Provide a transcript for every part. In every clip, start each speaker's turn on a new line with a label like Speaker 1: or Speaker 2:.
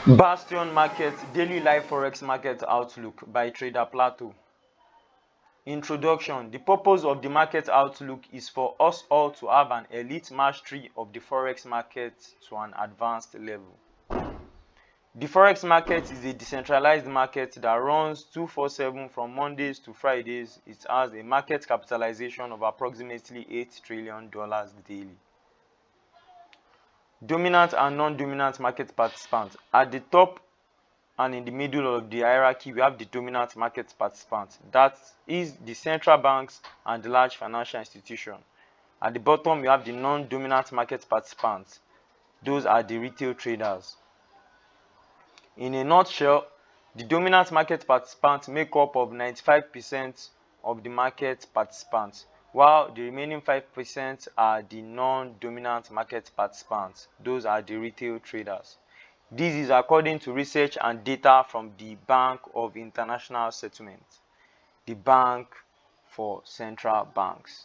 Speaker 1: Bastion Market Daily Live Forex Market Outlook by Trader Plato. Introduction. The purpose of the market outlook is for us all to have an elite mastery of the forex market to an advanced level. The forex market is a decentralized market that runs 24/7 from Mondays to Fridays. It has a market capitalization of approximately $8 trillion daily. Dominant and non-dominant market participants. At the top and in the middle of the hierarchy, we have the dominant market participants. That is the central banks and the large financial institutions. At the bottom, we have the non-dominant market participants. Those are the retail traders. In a nutshell, the dominant market participants make up of 95% of the market participants, while the remaining 5% are the non-dominant market participants. Those are the retail traders. This is according to research and data from the Bank of International Settlement, the Bank for Central Banks.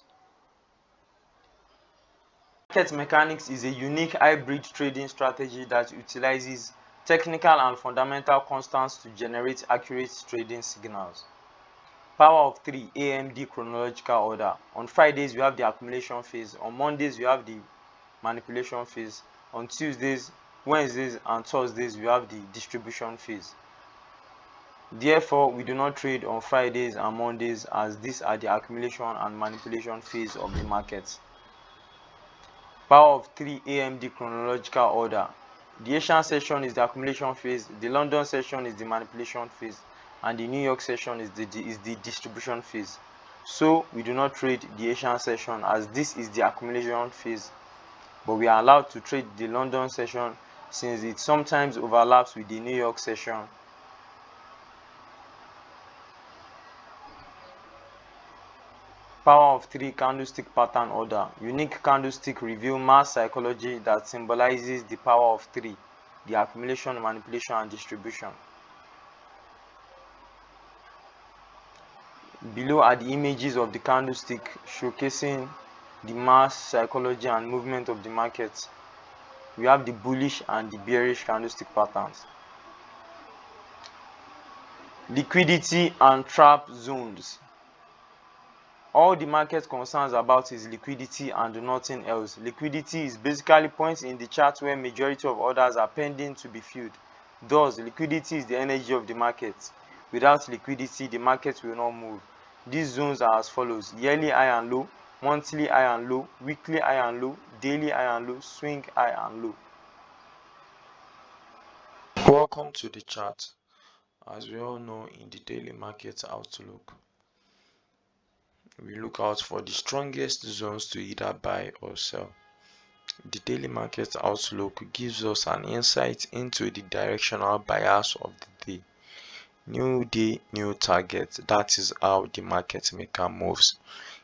Speaker 1: Market mechanics is a unique hybrid trading strategy that utilizes technical and fundamental constants to generate accurate trading signals. Power of 3 AMD chronological order. On Fridays, we have the accumulation phase. On Mondays, we have the manipulation phase. On Tuesdays, Wednesdays, and Thursdays, we have the distribution phase. Therefore, we do not trade on Fridays and Mondays, as these are the accumulation and manipulation phase of the market. Power of 3 AMD chronological order. The Asian session is the accumulation phase, the London session is the manipulation phase, and the New York session is the distribution phase. So we do not trade the Asian session, as this is the accumulation phase, but we are allowed to trade the London session since it sometimes overlaps with the New York session. Power of 3 candlestick pattern order. Unique candlestick reveal mass psychology that symbolizes the power of 3, the accumulation, manipulation, and distribution. Below are the images of the candlestick showcasing the mass psychology and movement of the market. We have the bullish and the bearish candlestick patterns. Liquidity and trap zones. All the market concerns about is liquidity and nothing else. Liquidity is basically points in the chart where majority of orders are pending to be filled. Thus, liquidity is the energy of the market. Without liquidity, the market will not move. These zones are as follows: yearly high and low, monthly high and low, weekly high and low, daily high and low, swing high and low.
Speaker 2: Welcome to the chart. As we all know, in the daily market outlook, we look out for the strongest zones to either buy or sell. The daily market outlook gives us an insight into the directional bias of the day. New day, new target. That is how the market maker moves.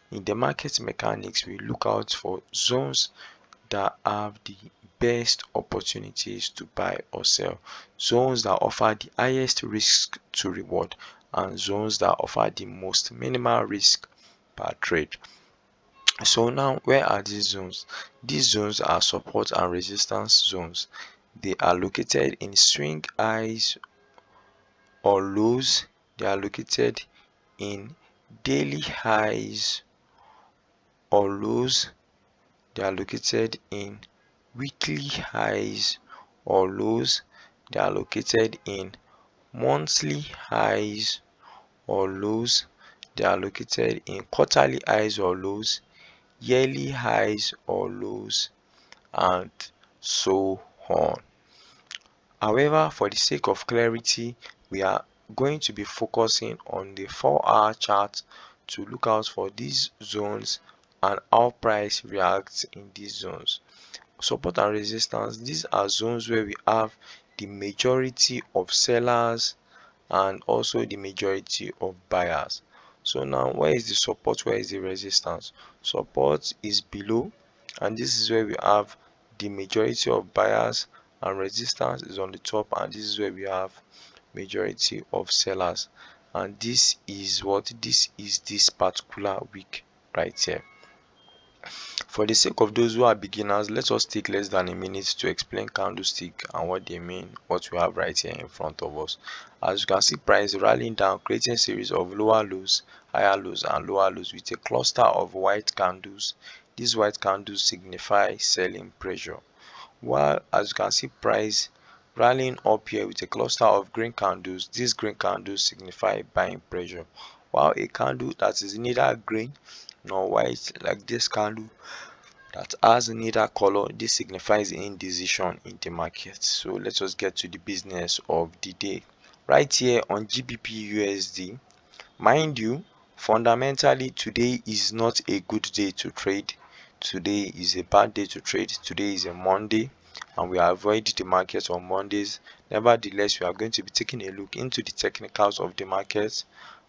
Speaker 2: In the market mechanics, we look out for zones that have the best opportunities to buy or sell, zones that offer the highest risk to reward, and zones that offer the most minimal risk per trade. So now, where are these zones? These zones are support and resistance zones. They are located in swing highs or lows. They are located in daily highs or lows. They are located in weekly highs or lows. They are located in monthly highs or lows. They are located in quarterly highs or lows, yearly highs or lows, and so on. However, for the sake of clarity, we are going to be focusing on the 4-hour chart to look out for these zones and how price reacts in these zones. Support and resistance, these are zones where we have the majority of sellers and also the majority of buyers. So now, where is the support, where is the resistance? Support is below, and this is where we have the majority of buyers, and resistance is on the top, and this is where we have majority of sellers. And this is what this particular week right here. For the sake of those who are beginners, let us take less than a minute to explain candlestick and what they mean, what we have right here in front of us. As you can see, price rallying down, creating a series of lower lows, higher lows and lower lows with a cluster of white candles. These white candles signify selling pressure. While as you can see, price rallying up here with a cluster of green candles, these green candles signify buying pressure. While a candle that is neither green nor white, like this candle that has neither color, this signifies indecision in the market. So let us get to the business of the day. Right here on GBP USD, mind you, fundamentally today is not a good day to trade. Today is a bad day to trade. Today is a Monday and we avoid the market on Mondays. Nevertheless, we are going to be taking a look into the technicals of the market,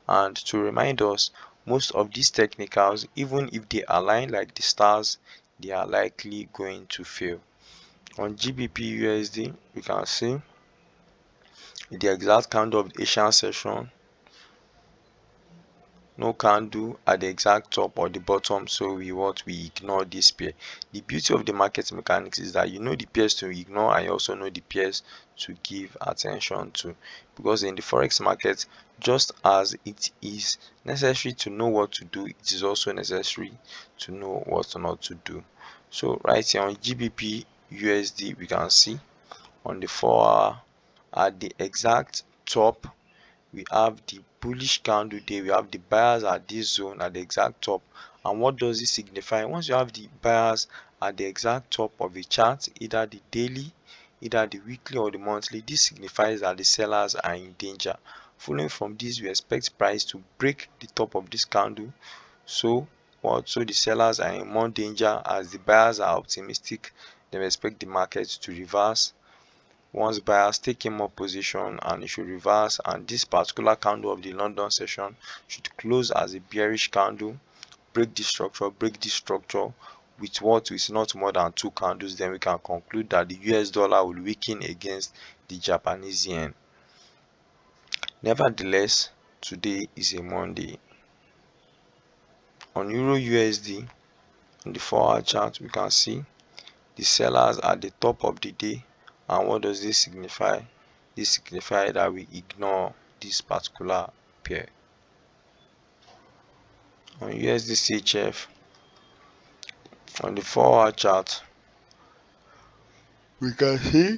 Speaker 2: and to remind us, most of these technicals, even if they align like the stars, they are likely going to fail. On GBP USD, we can see the exact candle of the Asian session, no candle at the exact top or the bottom, so we ignore this pair. The beauty of the market mechanics is that you know the pairs to ignore and you also know the pairs to give attention to, because in the forex market, just as it is necessary to know what to do, it is also necessary to know what not to do. So right here on GBP USD, we can see on the 4 hour at the exact top we have the bullish candle there, we have the buyers at this zone at the exact top. And what does this signify? Once you have the buyers at the exact top of a chart, either the daily, either the weekly or the monthly, this signifies that the sellers are in danger. Following from this, we expect price to break the top of this candle. So the sellers are in more danger, as the buyers are optimistic. They expect the market to reverse. Once buyers take in more position, and it should reverse, and this particular candle of the London session should close as a bearish candle, break this structure with what is not more than 2 candles, then we can conclude that the US dollar will weaken against the Japanese yen. Nevertheless, today is a Monday. On Euro USD, on the 4-hour chart, we can see the sellers at the top of the day. And what does this signify? This signifies that we ignore this particular pair. On USD CHF, on the 4-hour chart, we can see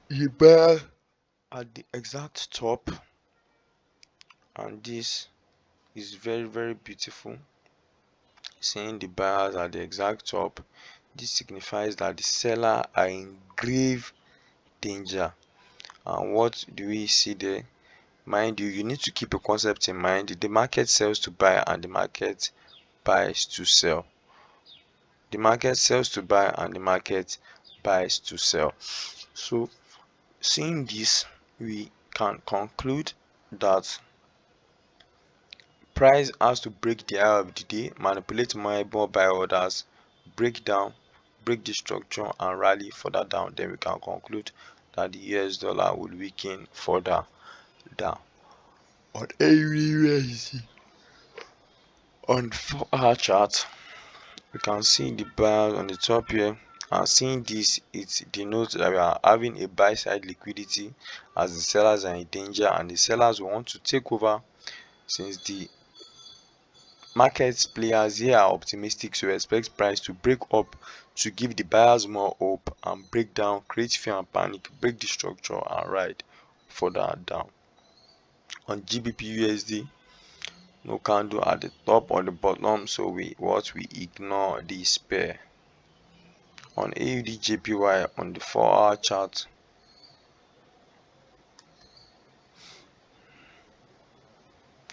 Speaker 2: the buyer at the exact top, and this is very beautiful. Seeing the buyers at the exact top, this signifies that the seller are in grave danger. And what do we see there? Mind you, you need to keep a concept in mind. The market sells to buy and the market buys to sell. The market sells to buy and the market buys to sell. So seeing this, we can conclude that price has to break the high of the day, manipulate more buy orders, break the structure and rally further down. Then we can conclude that the US dollar will weaken further down. On AUD, on 4-hour chart, we can see the bars on the top here, and seeing this, it denotes that we are having a buy side liquidity, as the sellers are in danger and the sellers want to take over, since the market players here are optimistic. So expect price to break up to give the buyers more hope and break down, create fear and panic, break the structure and ride further down. On GBP USD, no candle at the top or the bottom, so we ignore this pair. On AUD JPY, on the 4-hour chart,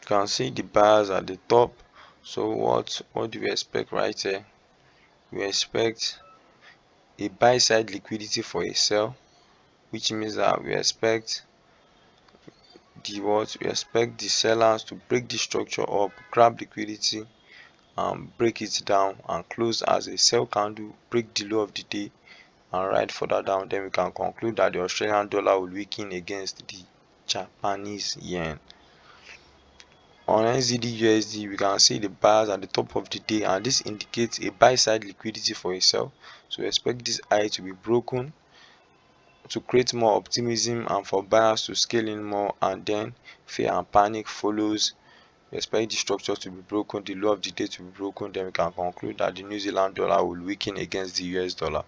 Speaker 2: you can see the buyers at the top. So what do we expect right here? We expect a buy side liquidity for a sell, which means that we expect the sellers to break the structure up, grab liquidity and break it down and close as a sell candle, break the low of the day and ride further down. Then we can conclude that the Australian dollar will weaken against the Japanese yen. On NZD/USD, we can see the buyers at the top of the day, and this indicates a buy side liquidity for a sell. So we expect this high to be broken to create more optimism and for buyers to scale in more, and then fear and panic follows. We expect the structure to be broken, the low of the day to be broken, then we can conclude that the New Zealand dollar will weaken against the US dollar.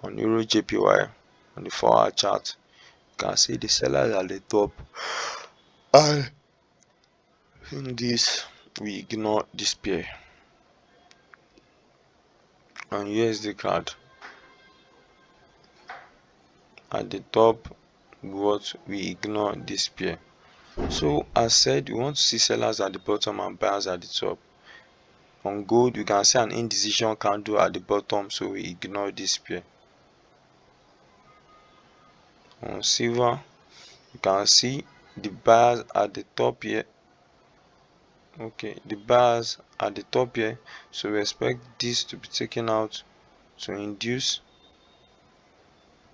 Speaker 2: On Euro JPY, on the 4-hour chart, you can see the sellers at the top, and in this we ignore this pair. On USD card, at the top, what we ignore this pair. So as said, we want to see sellers at the bottom and buyers at the top. On gold, we can see an indecision candle at the bottom, so we ignore this pair. On silver, you can see the buyers at the top here. Okay, the buyers at the top here, so we expect this to be taken out to induce.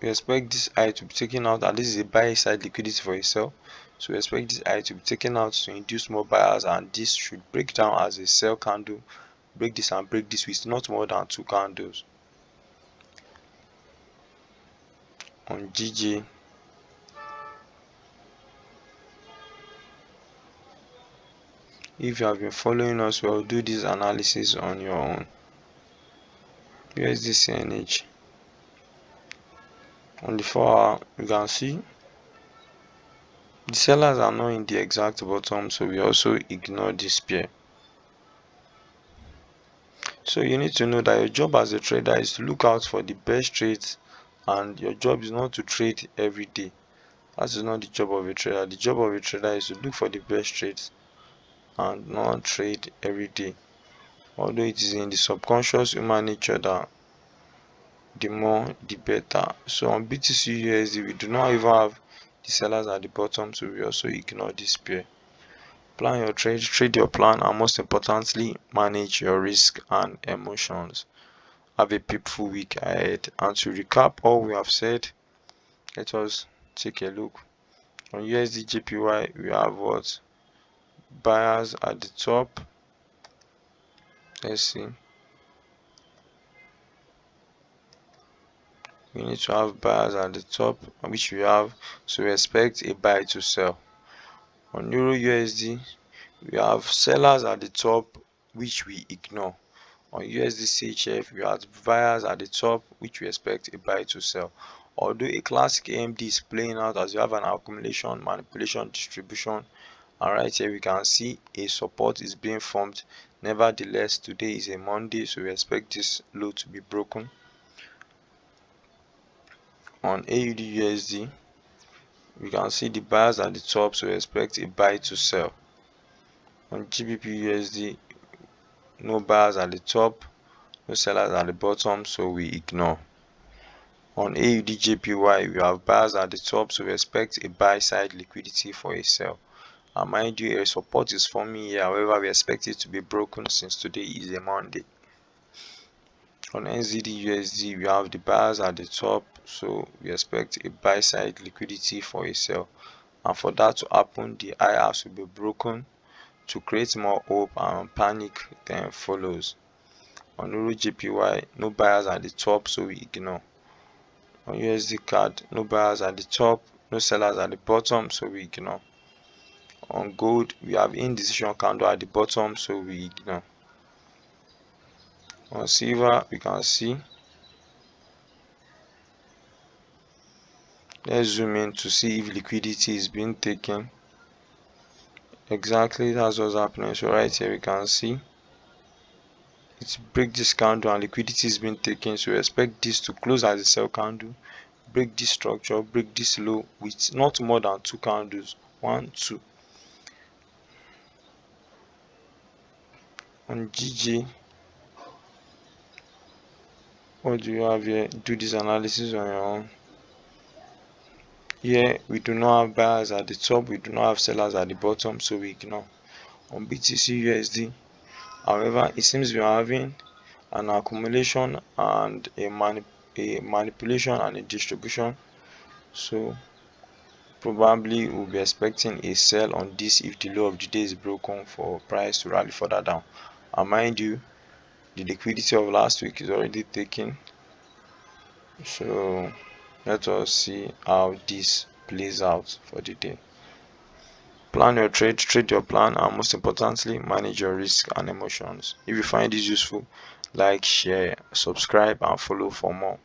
Speaker 2: We expect this high to be taken out, and this is a buy side liquidity for a sell. So we expect this high to be taken out to induce more buyers, and this should break down as a sell candle. Break this and break this with not more than 2 candles. On GJ, if you have been following us, we'll do this analysis on your own. USD/CNH, on the 4-hour, you can see the sellers are not in the exact bottom, so we also ignore this pair. So you need to know that your job as a trader is to look out for the best trades, and your job is not to trade every day. That is not the job of a trader. The job of a trader is to look for the best trades and not trade every day. Although it is in the subconscious human nature that the more the better. So on BTC/USD, we do not even have the sellers at the bottom, so we also ignore this pair. Plan your trade, trade your plan, and most importantly, manage your risk and emotions. Have a peaceful week ahead. And to recap all we have said, let us take a look. On USD JPY, we have what? Buyers at the top. Let's see. We need to have buyers at the top, which we have, so we expect a buy to sell. On Euro USD, we have sellers at the top, which we ignore. On USD CHF, we have buyers at the top, which we expect a buy to sell. Although a classic AMD is playing out as you have an accumulation, manipulation, distribution, and right here we can see a support is being formed. Nevertheless, today is a Monday, so we expect this low to be broken. On AUD USD, we can see the buyers at the top, so we expect a buy to sell. On GBP USD, no buyers at the top, no sellers at the bottom, so we ignore. On AUD JPY, we have buyers at the top, so we expect a buy side liquidity for a sell. And mind you, a support is forming here, however we expect it to be broken since today is a Monday. On NZD USD, we have the buyers at the top, so we expect a buy side liquidity for a sell. And for that to happen, the high has to be broken to create more hope, and panic then follows. On Euro JPY, no buyers at the top, so we ignore. On USD card, no buyers at the top, no sellers at the bottom, so we ignore. On gold, we have indecision candle at the bottom, so we ignore. On silver, we can see. Let's zoom in to see if liquidity is being taken. Exactly, that's what's happening. So right here we can see it's break this candle and liquidity is being taken, so we expect this to close as a sell candle, break this structure, break this low with not more than 2 candles. 1, 2. On GJ, what do you have here? Do this analysis on your own. Here we do not have buyers at the top, we do not have sellers at the bottom, so we ignore. On BTC USD, however, it seems we are having an accumulation and a manipulation and a distribution, so Probably we'll be expecting a sell on this if the low of the day is broken for price to rally further down. And mind you, the liquidity of last week is already taken, so let us see how this plays out for the day. Plan your trade, trade your plan, and most importantly, manage your risk and emotions. If you find this useful, like, share, subscribe, and follow for more.